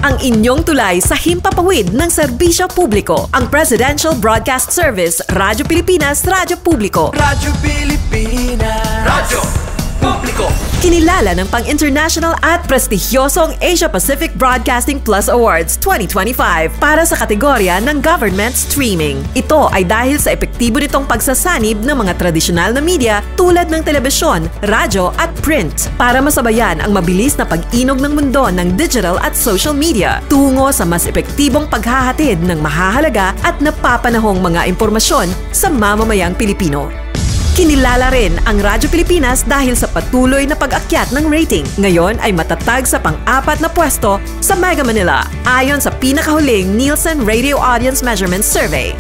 ang inyong tulay sa himpapawid ng serbisyo publiko. Ang Presidential Broadcast Service, Radyo Pilipinas, Radyo Publiko. Radyo Pilipinas. Radyo Publiko. Kinilala ng pang-international at prestigyosong Asia Pacific Broadcasting Plus Awards 2025 para sa kategorya ng Government Streaming. Ito ay dahil sa epektibo nitong pagsasanib ng mga tradisyonal na media tulad ng telebisyon, radyo at print para masabayan ang mabilis na pag-inog ng mundo ng digital at social media tungo sa mas epektibong paghahatid ng mahahalaga at napapanahong mga impormasyon sa mamamayang Pilipino. Kinilala rin ang Radyo Pilipinas dahil sa patuloy na pag-akyat ng rating. Ngayon ay matatag sa pang-4 na pwesto sa Mega Manila ayon sa pinakahuling Nielsen Radio Audience Measurement Survey.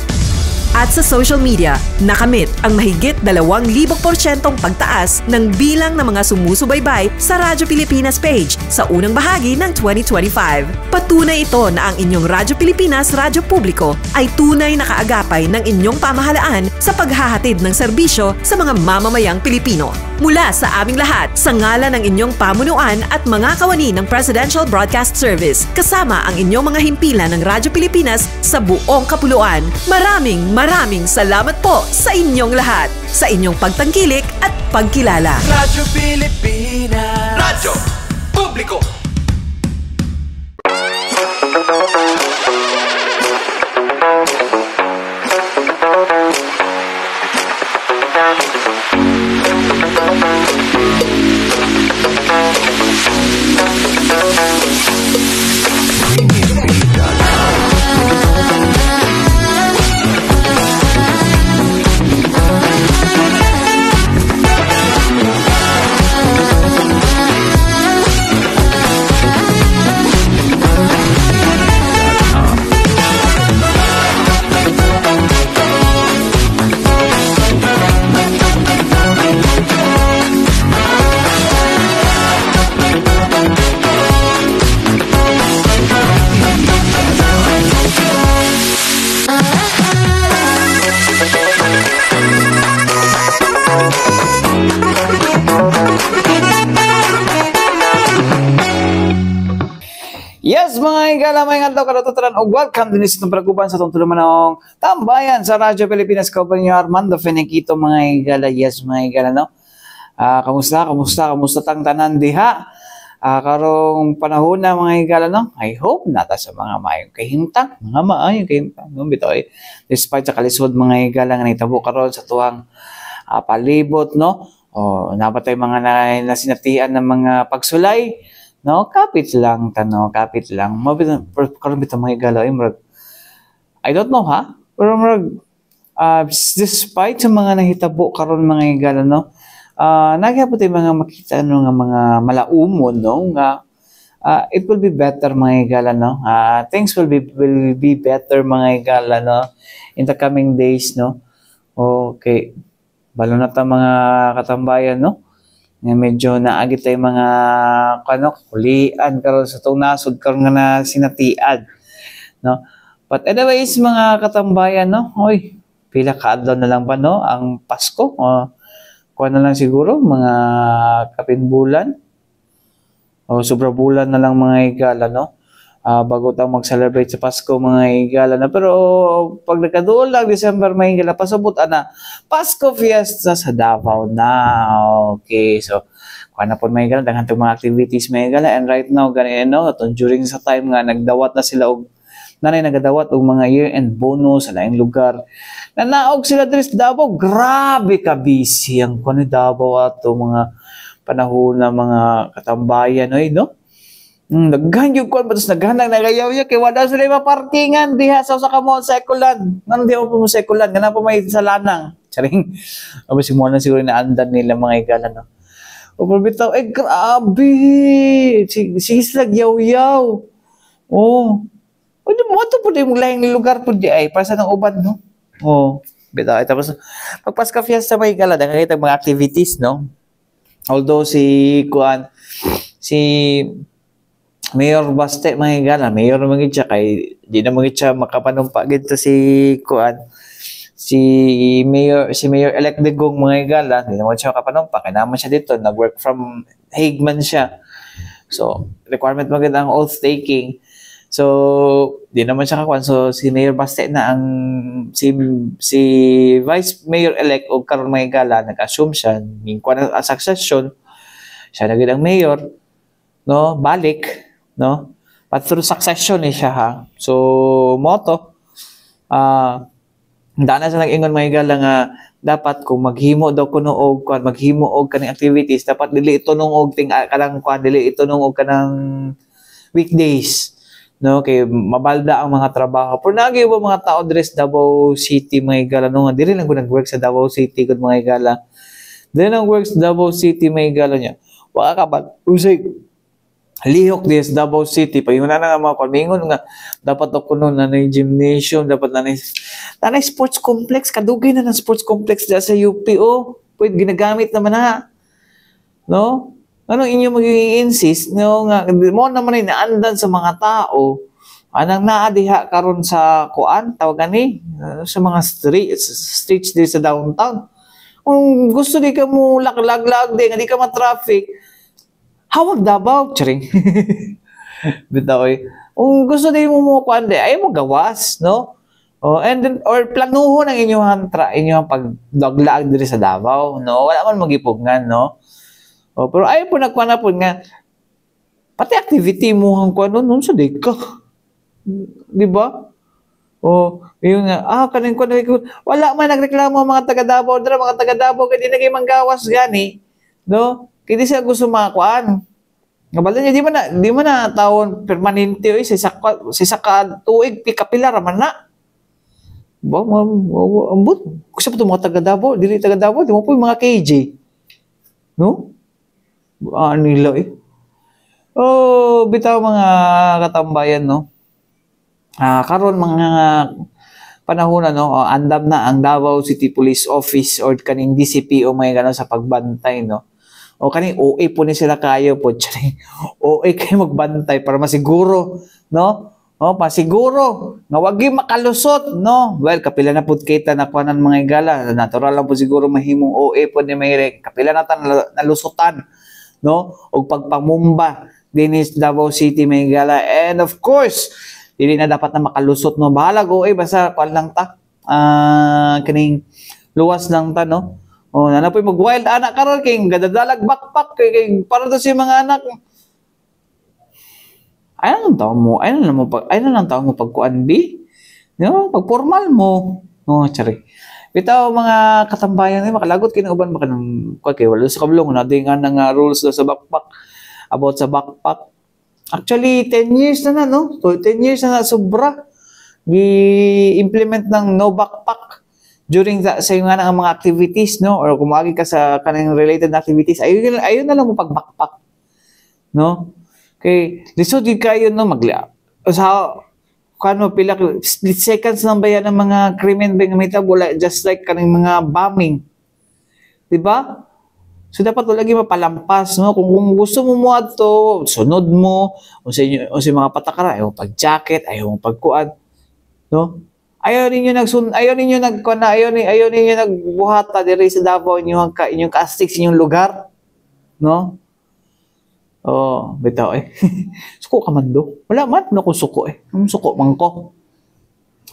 At sa social media, nakamit ang mahigit 2,000% pagtaas ng bilang ng mga sumusubaybay sa Radyo Pilipinas page sa unang bahagi ng 2025. Patunay ito na ang inyong Radyo Pilipinas, Radyo Publiko ay tunay na kaagapay ng inyong pamahalaan sa paghahatid ng serbisyo sa mga mamamayang Pilipino. Mula sa aming lahat, sa ngalan ng inyong pamunuan at mga kawani ng Presidential Broadcast Service, kasama ang inyong mga himpilan ng Radyo Pilipinas sa buong kapuluan. Maraming salamat po sa inyong lahat, sa inyong pagtangkilik at pagkilala. Radyo Pilipinas. Radyo Publiko. Yes, mga igala, may nga daw karatuturan o welcome din sa itong peraguban sa itong tulumanong tambayan sa Radyo Pilipinas. Kaupan niyo Armando Feniquito, mga igala. Yes, mga igala, no? Kamusta tang tanan diha? Karong panahon na, mga igala, no? I hope nata sa mga maayong kahimtang, mga maayong kahimtang, no? Bitoy, despite sa kalisod, mga igala, nga nitabo karon sa tuwang palibot, no? O, napatay mga nasinatian ng mga pagsulay, no, kapit lang. Karon bitaw mga igala, I don't know ha, pero despite sa mga nahitabo karon mga igala, no, nagyapon tayo mga makita nga mga malaumon, no, nga it will be better mga igala, no, things will be better mga igala, no, in the coming days, no. Okay, balo na ta mga katambayan, no, nga medyo naagit tayo mga kulian karon sa itong nasod karon nga na sinatiad, no. But anyways, mga katambayan, no, oy, pila ka adlaw na lang ba, no, ang Pasko, kuha na lang siguro mga kapin bulan o sobra bulan na lang mga igala, no, bago tayo mag-celebrate sa Pasko mga igala na. Pero pag nagkaduol lang December mga igala, pasabot na Pasko Fiesta sa Davao na. Okay, so kuha na po mga igala, daghan itong mga activities mga igala, and right now ganyan, no, during sa time nga nagdawat na sila og nagadawat og mga year-end bonus sa laing lugar. Nanaog sila diri sa Davao, grabe ka busy ang kuno Davao ato mga panahon na mga katambayan, no? Naghan yung kwan, batos naghanang nagayaw kay wala sila maparkingan diha sa kamo sa Ekulan. Nang di mo sa Ekulan, ganun po may salanang. Charing, si mo na siguro na andan nila mga igala, no? O bitaw, grabe! Sislag yaw-yaw. O di mo ito po di mo lahing lugar po di ay, para sa nang uban, no? Bitaw, tapos pagpaska fiesta mga igala, nakakita mga activities, no? Although si Mayor Baste mga igala, mayor mga siya, kay di na mga siya makapanumpa gito si Mayor elect Digong mga igala, di naman siya makapanumpa, kaya naman siya dito, nag-work from Hague man siya. So, requirement maganda ang oath taking. So, di naman siya kakuan. So, si Mayor Baste na ang si Vice Mayor-elect o karon mga gala, nag-assume siya, yung kuan ang succession, siya na ang mayor, no? Balik, no? But through succession siya ha. So, moto, dana sa nag-ingon mga gala nga, dapat kung maghimo daw kuno og kuan, maghimo og kaning activities, dapat dili ito nung og kanang kuan, dili ito nung og kanang weekdays. No, kay mabalda ang mga trabaho. Pero nagi ba mga tao diri sa Davao City mga igala no nga dili lang ko nag-work sa Davao City gud mga igala. Dili lang work sa Davao City mga igala niya. Wa ka ba usay lihok dis Davao City pa yung na nga mga mingon nga dapat ako kuno na gymnasium, dapat na sports complex, kadugay na ng sports complex diya sa UPO. Pwede ginagamit naman na. No? Anong inyo mag-i-insist no nga mo naman ay naandan sa mga tao anang naadiha karon sa kuan tawag ani sa mga streets di sa downtown. Kung gusto di ka mo laglag di nga di ka ma-traffic, hawag Davao charing. Bitaw eh. Kung gusto di mo kuan di ay mo gawas no. Oh, and then or planuhon ang inyong pagdaglaag diri sa Davao no. Wala man magipugnan no. Oh, pero ayaw po nagkuha po nga, pati activity mo ang kuha nun sa deka. Di ba? Oh, yun nga, kaning kuha wala man nagreklamo mga taga-Davao, mga taga-Davao, kaya di naging manggawas gani, no? Kaya di siya gusto makakuhaan. Ngabala niya, di man na taon permanente, sa saka tuig, kapila raman na. Ba, ambot. Gusto po itong mga taga-Davao, dili taga-Davao, di mo po yung mga KJ. No? Nila eh. Oh, bitaw mga katambayan no. Karon mga panahon no, andam na ang Davao City Police Office or kaning DCP o may gano sa pagbantay no. O kaning OA po ni sila kayo po. OA kayo magbantay para masiguro no. O pasiguro nga wag makalusot no. Well, kapila na pud kita na kuanan mga igala. Natural lang po siguro mahimong OA po ni Mayre. Kapila na tan nalusutan no og pagpamumba dinis Davao City may gala, and of course dili na dapat na makalusot no bahala go basta kuan lang ta kaning luwas lang ta no na po mag wild anak karon kay gadadalag backpack kay para to si mga anak ay lang tawo mo pagkuan bi no pag formal mo no chari. Bitaw mga katambayan ay makalagot kinauban ba kanang kay wala sa kablong na di nga nang rules do sa backpack about sa backpack. Actually 10 years na no. So 10 years na sobra gi-implement ng no backpack during sa nga ang mga activities no or kumagi ka sa kanang related na activities ayun na lang mo pag backpack no. Kay lisod gid kayo no sa kano pila split seconds lang ba yan ng mga krimen ba nga wala just like kaning mga bombing. Di ba? So dapat lagi mapalampas no kung gusto mo mo ato sunod mo o sa inyo o sa mga patakara ayaw pag-jacket, ayaw pagkuan no. Ayaw ninyo nagbuhata diri sa Davao inyong ka-astiks inyong lugar no. Oh, bitaw eh. Suko ka man do. Wala man na ko suko eh. Suko man ko.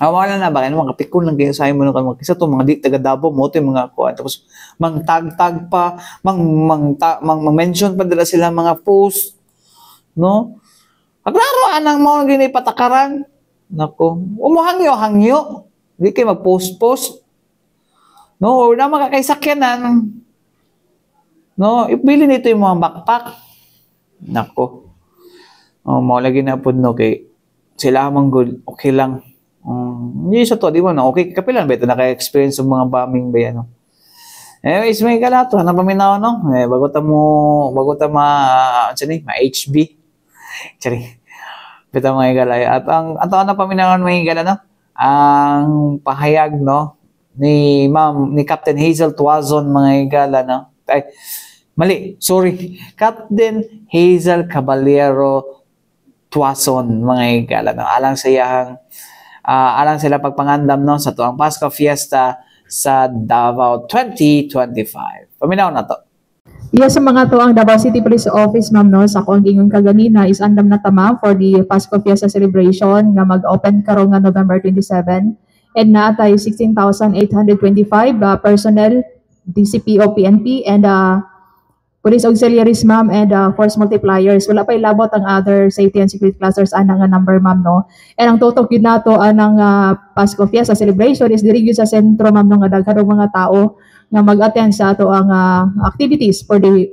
Wala na ba? Mga pikon lang kayo sa mo ng kisa to mga di taga Davao mo to yung mga kuan. Tapos mang-tag pa, mang-mention pa dila sila mga post. No? Aglaro anang mo gini patakaran. Nako. Umuhangyo-hangyo. Di kayo mag-post-post. No, or na makakaisakyanan. No, ipili nito yung mga backpack. Nako. Mo lagi na pud no kay sila mang good, okay lang. Hindi sa to, di ba na okay kapilan ba ito naka-experience ng mga bombing ba yan no. Anyways, may galato na paminaw no. Bago ta ma-HB. Sorry. Bitaw mga galay at ang ato na paminawan mga gala no. Ang pahayag no ni Captain Hazel Tuazon mga igala no. Ay, mali, sorry. Captain Hazel Caballero Tuazon mga igala no. Alang sila pagpangandam no sa tuang Pasko Fiesta sa Davao 2025. Paminaw na to. Yes, sa mga to ang Davao City Police Office, ma'am, no, sa akong gingon kaganina is andam na ta, ma'am, for the Pasko Fiesta celebration nga mag-open karon nga November 27. And na tayo 16,825 personnel, DCPO, PNP, and police auxiliaries, ma'am, and force multipliers. Wala pa ilabot ang other safety and security clusters anang nga number, ma'am, no. And ang total yun nato anang Pasko Fiesta celebration is diri gyud sa sentro, ma'am, no, nga daghang mga tao nga mag-attend sa ato ang activities for the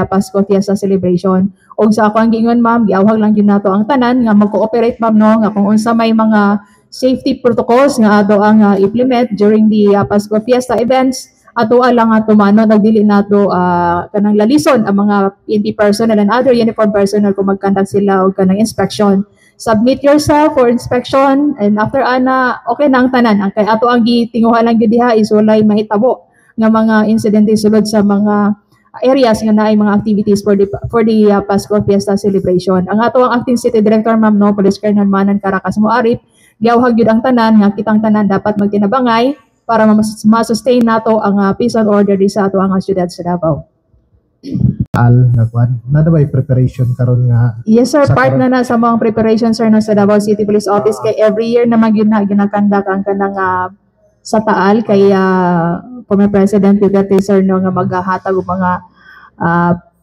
Pasko Fiesta celebration. Og sa ako ang gingon, ma'am, giawhag lang gyud nato ang tanan nga mag-cooperate, ma'am, no, nga kung unsa may mga safety protocols nga ato ang implement during the Pasko Fiesta events, ato lang ato mano nagdili nato kanang lalison ang mga PNP personnel and other uniform personnel kung mag-conduct sila og kanang inspection. Submit yourself for inspection, and after ana okay na ang tanan. Ang kay ato ang gitinguhan lang gyud diha is walay mahitabo nga mga insidente sulod sa mga areas nga naay mga activities for the Pasko Fiesta celebration. Ang ato ang acting city director, ma'am, no, Police Colonel Manan Caracas Moarip, giawhag gyud ang tanan nga kitang tanan dapat magtinabangay para ma-sustain nato ang peace and order di sa ato ang syudad sa Davao. Nagwan na ba preparation karon nga? Yes, sir, part na sa mga preparation, sir, no, sa Davao City Police Office kay every year naman yun na ginakandak ang kanang sa Taal kay former President Duterte, sir, no, nga maghahatag og mga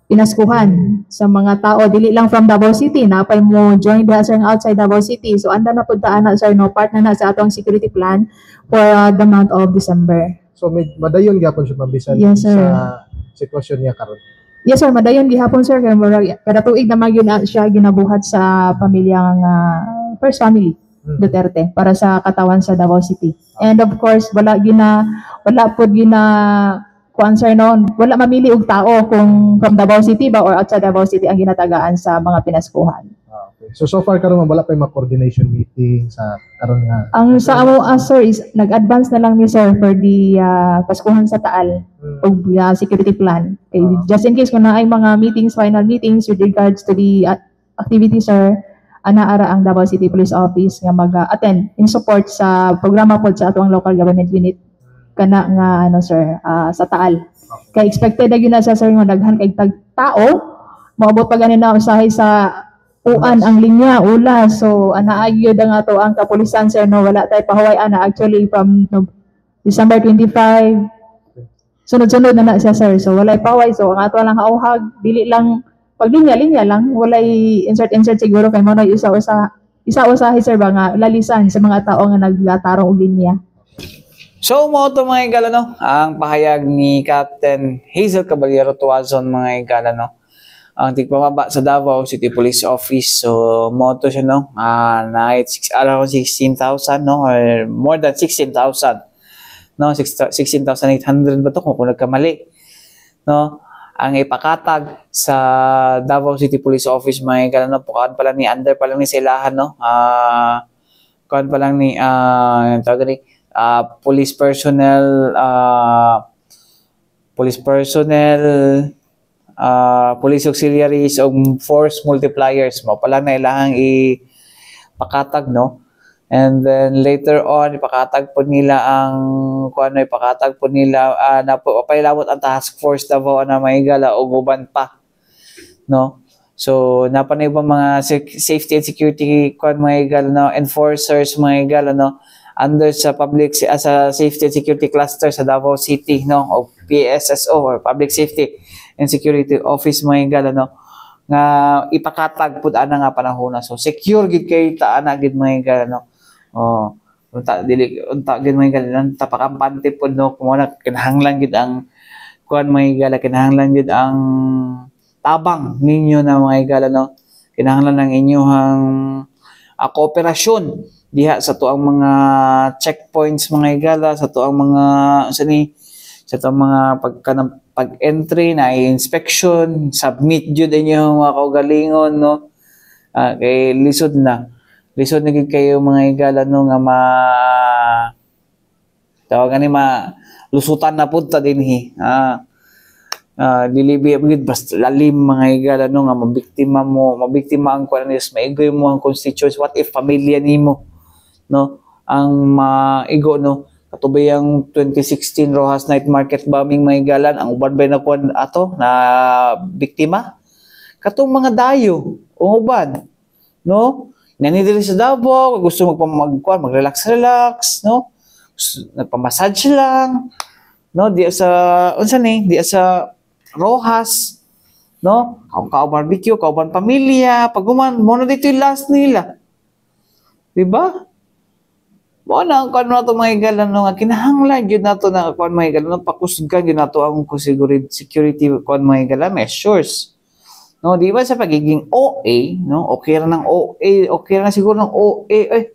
pinaskuhan sa mga tao dili lang from Davao City na pay mo join the sir outside Davao City. So anda na pud ta ana, sir, no, part na sa atong security plan for the month of December. So madayon gyapon siya mabisan yes, sir, sa sitwasyon niya karon. Yes, sir, madayon gihapon, sir, kay kada tuig naman yun siya ginabuhat sa pamilyang first family Duterte para sa katawan sa Davao City. And of course, wala pod gina kuan, sir, no, wala mamili og tao kung from Davao City ba or outside Davao City ang ginatagaan sa mga pinaskuhan. Okay. So far karon wala pa yung coordination meeting sa karon nga. Ang sa amo, sir, is nag-advance na lang ni sir for the Paskuhan sa Taal og security plan. Okay, just in case kung naay mga meetings, final meetings with regards to the activity, sir, anaara ang Davao City Police Office nga mag-attend in support sa programa pod sa atong local government unit kana nga sir, sa Taal. Kay expected na gyud na sa, sir, nga daghan kay tao moabot pa ganin na usahay sa uan ang linya ula. So anaagyo ang ato ang kapulisan, sir, no, wala tay pahuway ana actually from December 25 sunod-sunod na siya, sir. So walay pahuway, so ang ato lang hauhag dili lang pag linya lang, walay insert siguro kay mo na isa-usahay, sir, ba nga lalisan sa mga tao nga naglatarong og linya. So, mo ito mga igala, no? Ang pahayag ni Captain Hazel Caballero Tuazon, mga igala, no? Ang tigpamaba sa Davao City Police Office. So, mo ito siya, no? Around 16,000, no? Or more than 16,000. No? 16,800 ba ito kung nagkamali? No? Ang ipakatag sa Davao City Police Office, mga igala, no? Pukaan pa lang ni under pa lang ni silahan, no? Pukaan pa lang ni tawag ni police personnel, police auxiliaries o force multipliers mo pala na ilahang ipakatag, no? And then later on ipakatag po nila ang napailawot ang task force Davao na maigala o guban pa, no? So napanay ba mga safety and security maigala, no, enforcers maigala, no, under sa sa safety and security cluster sa Davao City, no, o PSSO or Public Safety and Security Office, mga igala, no, nga ipakatag pud ana nga panahon na. So secure gid kay ta ana gid, mga igala, no. Unta gid, mga igala, tapakampante pud, no, kung na kinahanglan gid ang mga igala, kinahanglan gid ang tabang ninyo na, mga igala, no. Kinahanglan ng inyong kooperasyon diha sa tuang mga checkpoints, mga igala, sa tuang mga pag-entry na inspection, submit jud inyo mga kaugalingon, no. Kay lisod na gid kayo, mga igala, no, nga tawagan ni lusutan na pud ta dinhi. Dilibi gid basta lalim, mga igala, no, nga mabiktima ang kwanis, maigoy mo ang constituents. What if pamilya nimo, no, ang maigo, no, Katubay ang 2016 Rojas Night Market bombing mga igalan, ang uban ba na kuan ato na biktima? Katong mga dayo, o uban, no? Nanidiri sa Davao, gusto mag-relax, no? Nagpamassage lang, no? Di sa, di sa Rojas, no? Barbecue, kauban pamilya, pag muna dito yung last nila. Diba? Mo na ang kuan nato mga igalan no nga kinahanglan gyud nato na kuan mga igalan no pakusgan gyud nato ang security kuan mga igalan measures. No, di ba sa pagiging OA, no? Okay ra ng OA, okay ra na siguro ng OA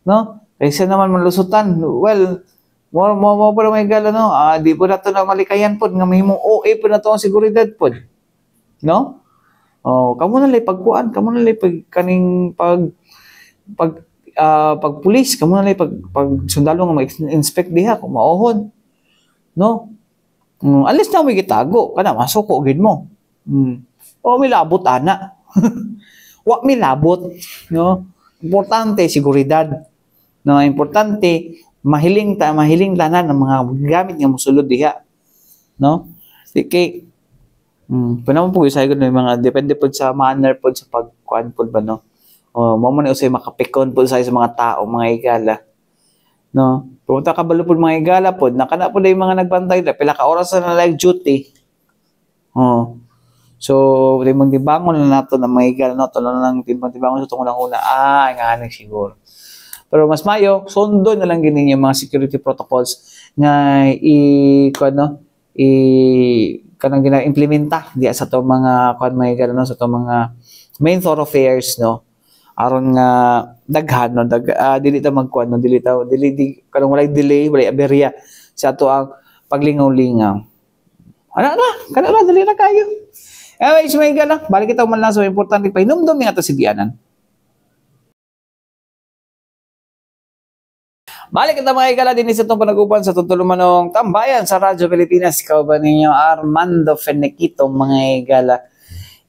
no? Kaysa naman malusutan. Well, mo pa mga igalan no. Di po nato na malikayan pod nga mahimong OA po nato ang seguridad pod. No? Oh, kamo na lay pagkuan, kamo na lay kaning pag pulis, kamo na lay pag sundalo nga ma-inspect diha kung maohon. No? Alis na mo gitago, kana masuko gid mo. O milabot ana. Wa milabot, no? Importante seguridad. No, importante mahiling tanan ng mga gamit nga mosulod diha. No? Sige. Panahon po isay gud mga depende po sa manner po sa pagkuan po ba no. O mo man usay makapikon po sa mga tao mga igala. No? Punta ka balo po mga igala po nakana po day mga nagbantay pila ka oras na live duty. Oh. So, limang tibangon na nato na may igala no, tulo na lang timbang-tibangon sa tungkol una. Nga siguro. Pero mas mayo, sundo na lang ginin yung mga security protocols nga kanang gina-implementa diya sa to mga mga igala no, sa to mga main thoroughfares no. Aron nga daghan no, dili ta magkuan no, dili kanang walay delay, walay aberya sa ato ang paglingaw-lingaw. Kana dili na kayo. Anyways, may gala, balik kita man lang sa importante pa hinumdum nga to si Bianan. Balik kita mga igala din sa itong panagupan sa tutulumanong tambayan sa Radyo Pilipinas. Ikaw ba ninyo Armando Fenequito mga igala?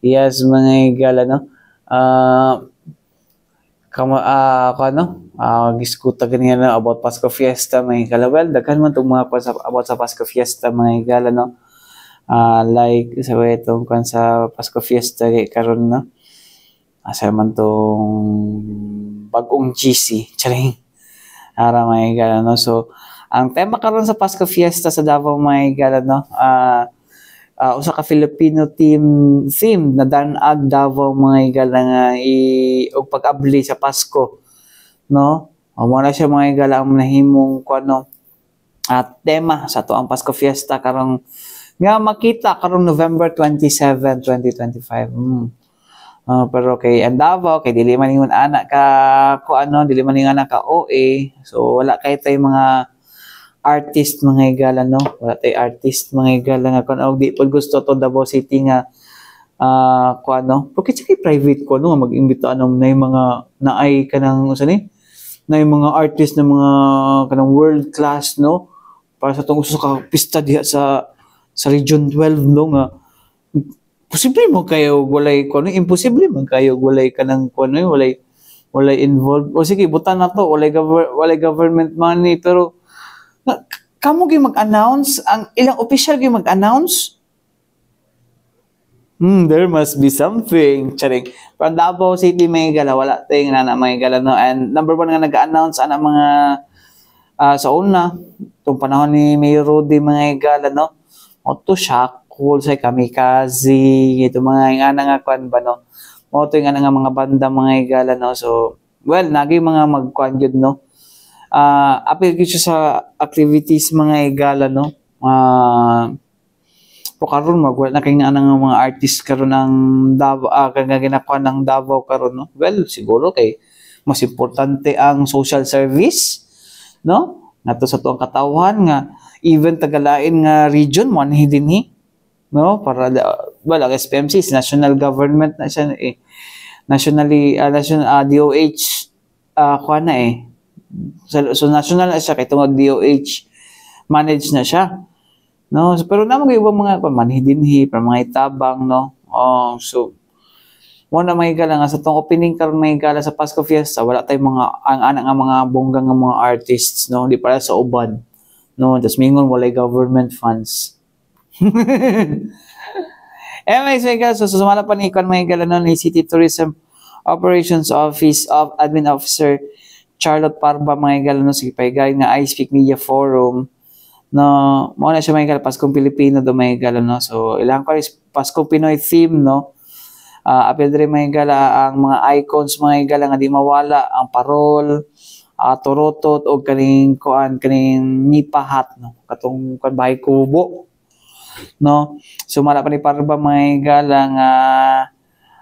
Yes, mga igala, no? Giskuta ganyan na about Pasko Fiesta mga igala. Well, daghan man itong mga about sa Pasko Fiesta mga igala, no? Like sa itong kan sa Pasko Fiesta karon no asa man tong bagong GC charing ara may igala no. So ang tema karon sa Pasko Fiesta sa Davao may igala no usa ka Filipino theme na danag Davao mga igala nga og pag-abli sa Pasko no. Mo na siya mga igala ang nahimong kuno tema sa tuang Pasko Fiesta karong nga makita karong November 27, 2025. Pero kay Davao, kay dili man ingon anak ka dili man ingon anak ka OA. So wala kay tay mga artist mga igala no. Wala tay artist mga igala nga kun di pud gusto to Davao City nga porque kay private ko no mag-imbita na mga naay kanang usa ni na mga artist na mga kanang world class no para sa tong usa ka pista diha sa Region 12 no nga posible mo kayo walay imposible man kayo walay kanang walay involved o sige butan na to walay government money pero kamo gyud mag-announce ang ilang official gyud mag-announce there must be something charing from Davao City may gala wala tayong na may gala no and number 1 nga nag-announce ana mga sa una tong panahon ni Mayor Rudy mga igala no Moto Shackle, say Kamikaze, ito mga ingana nga kwan ba no? Moto ingana nga mga banda mga igala no. So, well, nagay mga magkwan yun no. Apil ko siya sa activities mga igala no. Karon magwala na kay nga mga artist karon ng Davao, ginakuan ng Davao karon no. Well, siguro kay mas importante ang social service no. Nato sa tuang katawhan nga even tagalain nga region mo dinhi no para ang SPMC is national government na siya nationally DOH kuan na so national na siya kay tungod DOH manage na siya no so, pero namo gyud ibang mga manhidinhi para mga itabang no so mo na may gala nga sa tong opening karon may gala sa Pasko Fiesta, wala tay mga ang anak nga mga bonggang nga mga artists, no, di para sa uban, no, tas mingon walay government funds. Anyways, may gala, so sumala pa ni kon may gala no ni City Tourism Operations Office of Admin Officer Charlotte Parba mga gala no, sige paigay nga I Speak Media Forum, no, mo na siya may gala Paskong Pilipino do may gala no, so ilang ko is Paskong Pinoy theme, no. Apil diri may gala ang mga icons mga gala nga di mawala, ang parol, turotot o kaning kuan kaning nipahat, no, katong kan bahay kubo, no. Sumala pa ni Parba mga gala nga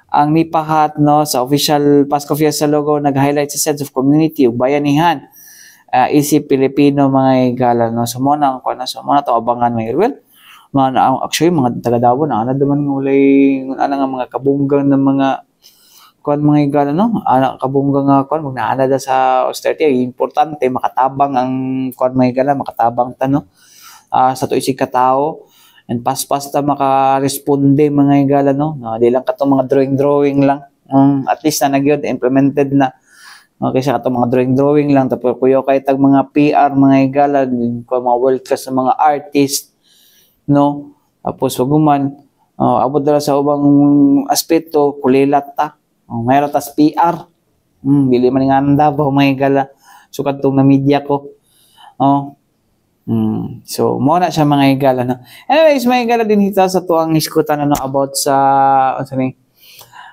ang nipahat, no, sa official Pasko Fiesta logo nag-highlight sa sense of community ug bayanihan, isip Pilipino mga gala, no. So mo na ang kuan, so mo na to abangan mga well, actually mga taga-Davao na ana naman ng ulay ana nga mga kabunggang ng mga kuan mga gala, no, ana kabunggang nga kuan magnaana da sa austerity, importante makatabang ang kuan mga gala, makatabang ta, no, sa tuig ka tao and paspas ta makaresponde mga gala, no, di lang katong mga drawing lang, at least na nagyod implemented na, okay, sa katong mga drawing lang tapos kuyo kay tag mga PR mga gala, mga world class na mga artist, no, tapos waguman abot dala sa ubang aspeto kulilat ta, mayroon tas PR, dili man nga Davao mga gala, so kadtong na media ko, so mo na siya mga gala, no. Anyways mga gala din hita sa tuang iskutan ano about sa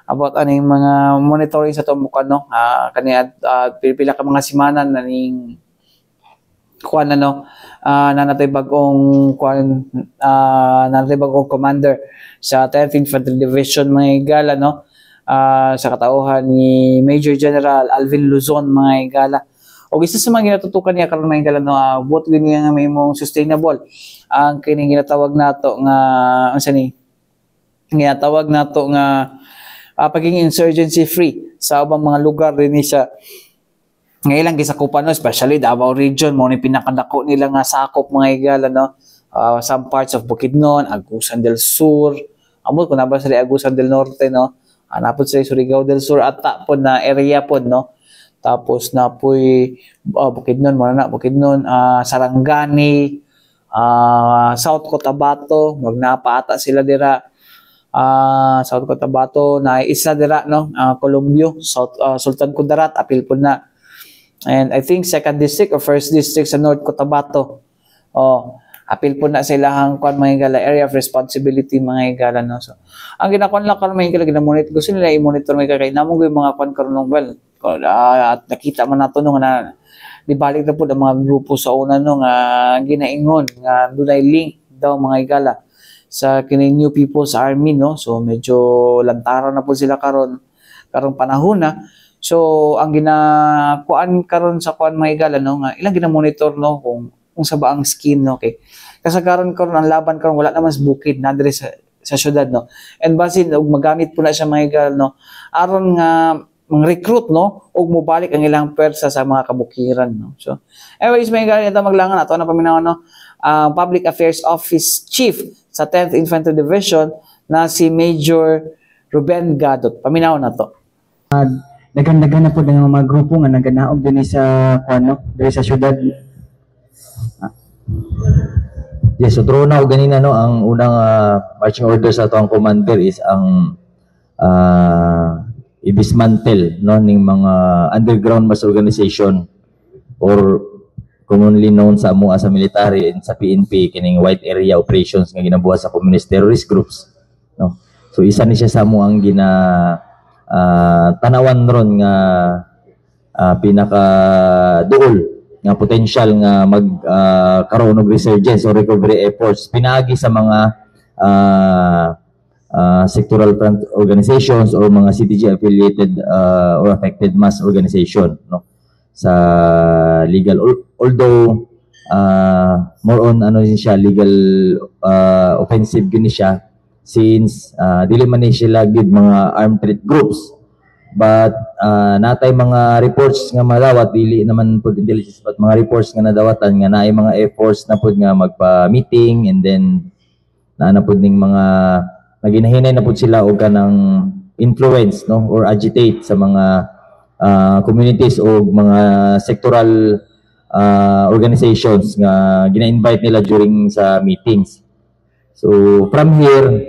about aning mga monitoring sa tumukan, no, kaniya pila ka mga simana na ning kuan ano, nanatay bagong kuan, nanatay bagong commander sa 10th Infantry Division mga gala, no, sa katauhan ni Major General Alvin Luzon mga gala. O isa sa mga ginatutukan niya karon mga gala, no, buot gini nga may mong sustainable ang kining ginatawag nato nga unsa ni ginatawag nato nga pagiging insurgency free sa ubang mga lugar din siya. Ngayon gisakupan, no, especially Davao region mo ni pinakadako nila nga sakop mga igala, no, some parts of Bukidnon, Agusan del Sur, amo kun naba sa Agusan del Norte, no, napod sa Surigao del Sur at tapon na area pod, no, tapos napoy Bukidnon mo na Bukidnon, Sarangani, South Cotabato, magnapaata sila dira, South Cotabato na isa dira, no, Columbio, South Sultan Kudarat apil pod na. And I think 2nd district or 1st district sa North Cotabato. Apil po na sa ilahang kuan mga gala area of responsibility mga gala, no. So ang ginakuan lang karon mga gala ginamonitor, gusto nila i-monitor mga kay namo gyud mga kuan karon ng well. At nakita man nato no na di balik na po ang mga grupo sa una no nga ginaingon nga dunay link daw mga gala sa kining New People's Army, no. So medyo lantaran na po sila karon panahon na. So ang ginakuan karon sa kuan mga gala, no, nga ilang ginamonitor, no, kung sa baang scheme, no, okay. Kasi karon ang laban karon wala naman sa bukid na dire sa syudad, no. And basin magamit po na siya mga gala, no, aron nga mang-recruit, no, ug mobalik ang ilang pwersa sa mga kabukiran, no. So anyways mga gala ito maglangan ato na paminaw, no, Public Affairs Office Chief sa 10th Infantry Division na si Major Ruben Gadot. Paminaw na to. Dagan-dagan na po ng mga grupo nga naganaog din sa kuano, diri sa syudad. Yes, so true na ganina, no, ang unang marching order sa ato ang commander is ang i-dismantle, no, ning mga underground mass organization or commonly known sa amo sa military and sa PNP kining white area operations nga ginabuhat sa communist terrorist groups, no. So isa ni siya sa amo ang tanawan ron nga pinaka duol nga potential nga karon og resurgence or recovery efforts pinaagi sa mga sectoral front organizations or mga CTG affiliated or affected mass organization, no, sa legal, although more on ano siya legal offensive gini siya since dili man ni sila gid mga armed threat groups, but natay mga reports nga madawat, dili naman pud intelligence but mga reports nga nadawatan nga naay mga efforts na pud nga magpa-meeting and then na pud ning mga naginahinay na pud sila og kanang influence, no, or agitate sa mga communities o mga sectoral organizations nga gina-invite nila during sa meetings. So from here,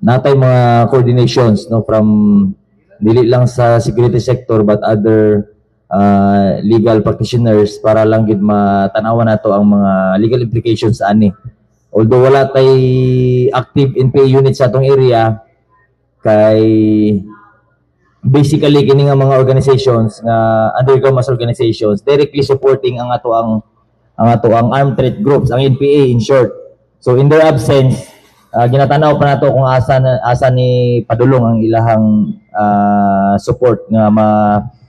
natay mga coordinations, no, from dili lang sa security sector but other legal practitioners para lang gid matanawan nato ang mga legal implications ani. Although wala tay active NPA unit sa atong area, kay basically kini nga mga organizations nga underground organizations directly supporting ang ato ang armed threat groups, ang NPA in short. So in their absence, ginatanaw pa nato kung asa ni padulong ang ilahang support nga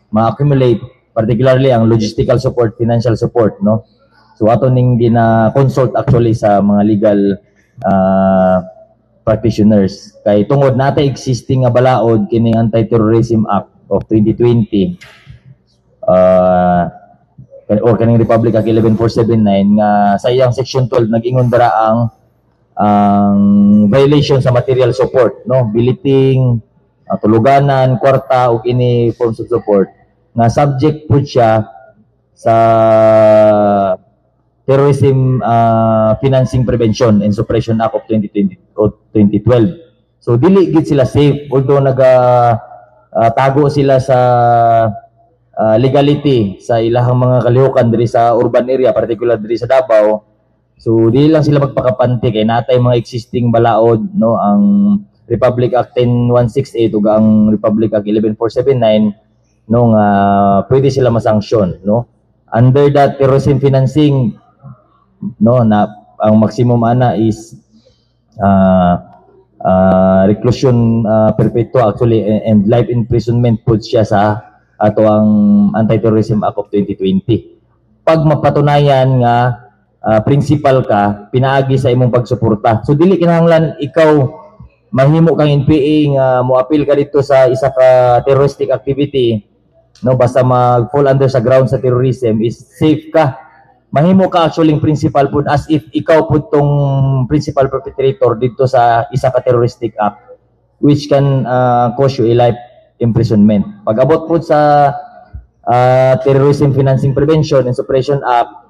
ma-accumulate, particularly ang logistical support, financial support, no. So ato ning gina-consult actually sa mga legal practitioners kay tungod natay existing nga balaod kini Anti-Terrorism Act of 2020 o kaning Republic Act 11479 nga sa iyang section 12 nag-ingon dara ang violation sa material support, no, billeting, tuluganan, kwarta ug ini forms of support nga subject po siya sa Terrorism Financing Prevention and Suppression Act of 2020 o 2012. So dili gid sila safe although tago sila sa legality sa ilahang mga kalihukan diri sa urban area, particular diri sa Davao. So dili lang sila magpakapante kay natay mga existing balaod, no, ang Republic Act 10168 ug ang Republic Act 11479, no, nga pwede sila masanksyon, no. Under that terrorism financing, no, na ang maximum ana is reclusion perpetua actually and life imprisonment pud siya sa ato ang Anti-Terrorism Act of 2020. Pag mapatunayan nga principal ka, pinaagi sa imong pagsuporta. So dili kinahanglan ikaw mahimo kang NPA nga moapil ka dito sa isa ka terroristic activity, no, basta mag-fall under sa ground sa terrorism is safe ka. Mahimo ka actually principal pud as if ikaw pud tong principal perpetrator dito sa isa ka terroristic act which can cause you a life imprisonment. Pag abot pud sa Terrorism Financing Prevention and Suppression Act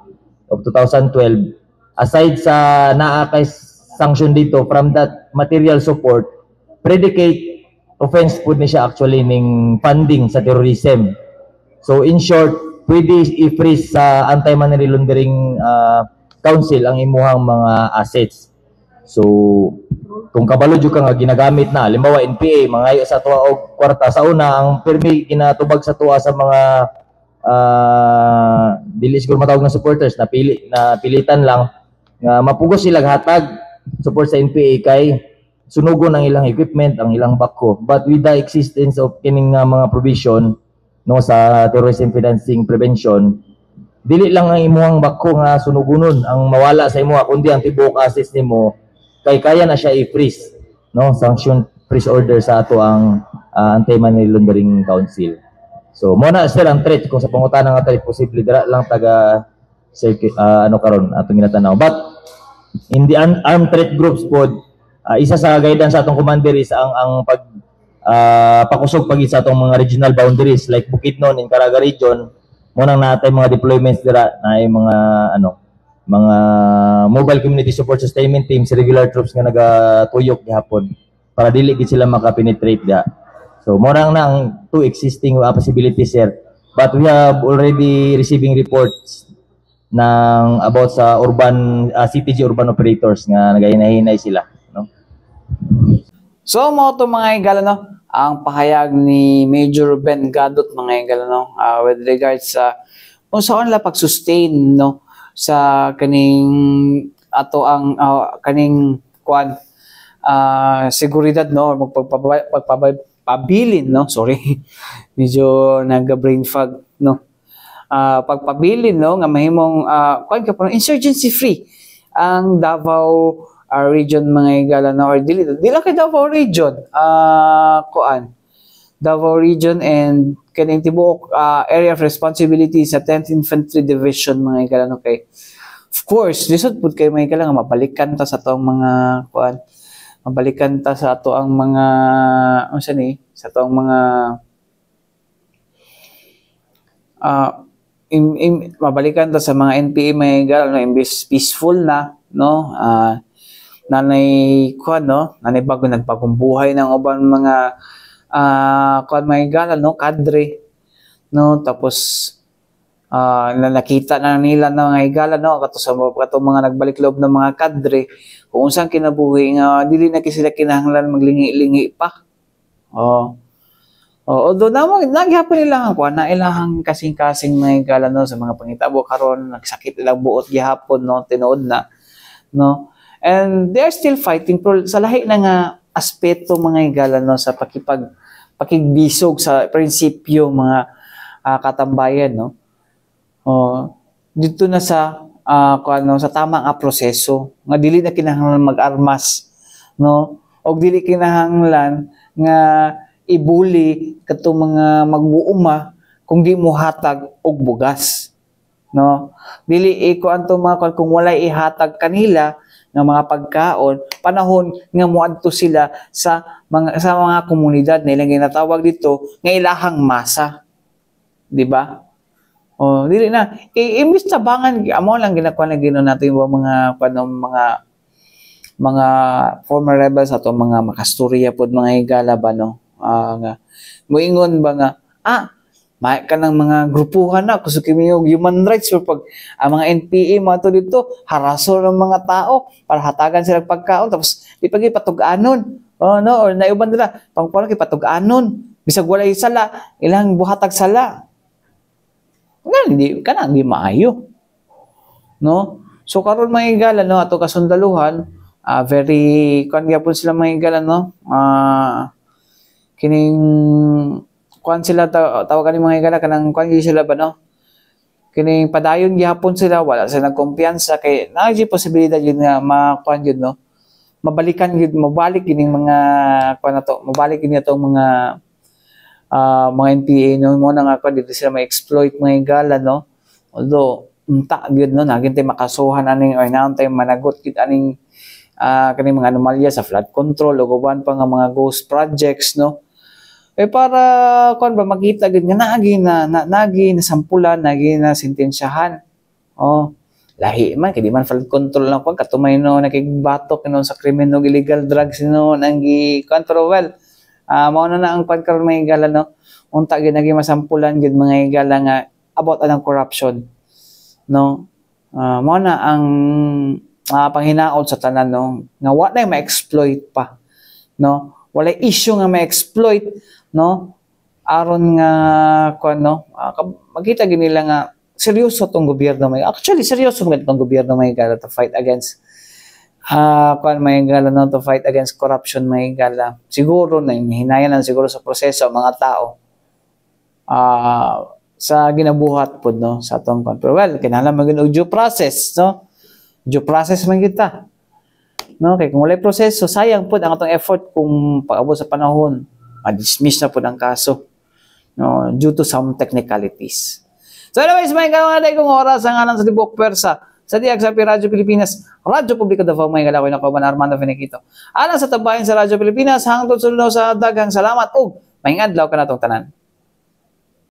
of 2012, aside sa naa kay sanction dito from that material support, predicate offense pud ni siya actually ning funding sa terrorism. So in short, pwede i-freeze sa Anti-Money Laundering Council ang imuhang mga assets. So kung kabalo jud ka nga ginagamit na, halimbawa NPA mangayo sa tuwa og kwarta, sa una ang permi ginatubag sa tuwa sa mga dili siguro matawag na supporters na pilitan lang nga mapugos sila hatag support sa NPA kay sunugon ang ilang equipment, ang ilang bako. But with the existence of kining mga provision, no, sa terrorism financing prevention, dili lang ang imuhang bako nga sunugunon ang mawala sa imo kundi ang tibuok assets nimo kay kaya na siya i-freeze, no, sanction freeze order sa ato ang Anti-Money Laundering Council. So mo na sir ang threat kung sa pangutana nga threat posible dira lang taga karon atong ginatanaw. But in the armed threat groups pod, isa sa guidance sa atong commander is ang pakusog pagit sa atong mga regional boundaries like Bukidnon in Caraga region, mo nang natay mga deployments dira na mga mga mobile community support sustainment teams, regular troops nga nagatuyok gihapon para dili gid sila maka-penetrate da. So mo nang two existing possibilities sir, but we have already receiving reports ng about sa urban CTG urban operators nga nagahinay-hinay sila, no. So mo to mga igala, no, ang pahayag ni Major Ben Gadot mga igala, no, with regards sa kung saan la pag-sustain, no, sa kaning ato ang kaning kuan seguridad, no, pagpabilin, no, sorry medyo nag-brain fog, no, pagpabilin, no, nga mahimong kuan ka insurgency free ang Davao region mga igala, no, or dili kay Davao region, kuan Davao region and kaning tibuok area of responsibility sa 10th Infantry Division mga igala, no. Kay of course lisod pud kay mga igala nga mabalikan ta sa tong mga kuan mabalikan ta sa ato ang mga sa ato ang mga mabalikan ta sa mga NPA mga higala no, imbis peaceful na no, nanay bago nagpagong buhay ng uban mga mga higala no, kadre no, tapos nakita na nila ng mga higala no, kato mga nagbalik loob ng mga kadre kung saan kinabuhi nga dili na sila kinahanglan maglingi-lingi pa. Although naghapon nila na ilahang kasing-kasing mga higala no, sa mga pangitabo karon nagsakit ilang buot gihapon no, tinuod na no, and they're still fighting pero sa lahi na nga aspeto mga higala no, sa pakigbisog sa prinsipyo mga katambayan no. Dito na sa sa tamang proseso nga dili na kinahanglan mag-armas no, og dili kinahanglan nga ibuli kato mga magbuuma kung di mo hatag og bugas no, dili anto mga kung wala ihatag kanila nga mga pagkaon panahon nga moadto sila sa mga komunidad na ilang ginatawag dito nga ilahang masa, di ba? Dili na imbis tabangan amo lang ginakuha na Ginoo natin yung mga former rebels ato mga makastorya pod mga higala ba no, nga moingon ba nga may ka ng mga grupuhan na kusuki mo human rights or pag ang mga NPA mga to dito haraso ng mga tao para hatagan sila pagkaon tapos di pag ipatug-anon no, or naiuban nila pangpara kay patug-anon bisag walay sala ilang buhatag sala hindi maayo no. So karon mga higala no, ato kasundaluhan very gyapon sila mga higala no, kining sila tawagan ni mga higala kanang sila ba no, kining padayon gihapon sila wala sila nagkumpiyansa kay naay posibilidad yun nga yun no, mabalik gining mga mabalik gini atong mga NPA no, mo na nga dito sila ma-exploit mga higala no, although gyud no nagintay makasuhan aning or naantay managot gid aning kaning mga anomalya sa flood control o uban pa nga mga ghost projects no, para makita gid nga nagi nasampulan nagi na sentensyahan lahi man kay di man flood control lang katumay no nakigbatok no sa krimen no illegal drugs no nang gi-control well mao na ang pagkaroon mga higala no, unta gid naging masampulan gid mga higala nga about anang corruption no, mao na ang panghinaot sa tanan no, nga wa na ma-exploit pa no, wala issue nga ma-exploit no, aron nga makita gid nila nga seryoso tong gobyerno actually seryoso gid tong gobyerno mga higala to fight against may higala no, to fight against corruption may higala. Siguro na hinayan lang siguro sa proseso mga tao sa ginabuhat po no, sa atong pero well kinahanglan maging due process no, due process man kita no, kay kung walay proseso sayang po ang atong effort kung pag-abot sa panahon ma-dismiss na po ang kaso no, due to some technicalities. So anyways may kanaday kong oras ang anan sa Tibok Pwersa sa DXRP Radyo Pilipinas, Radyo Publiko Davao, may galakoy na kauban Armando Finiquito. Alang sa tabayan sa Radyo Pilipinas, hangtod sulno sa daghang salamat o may adlaw ka na tong tanan.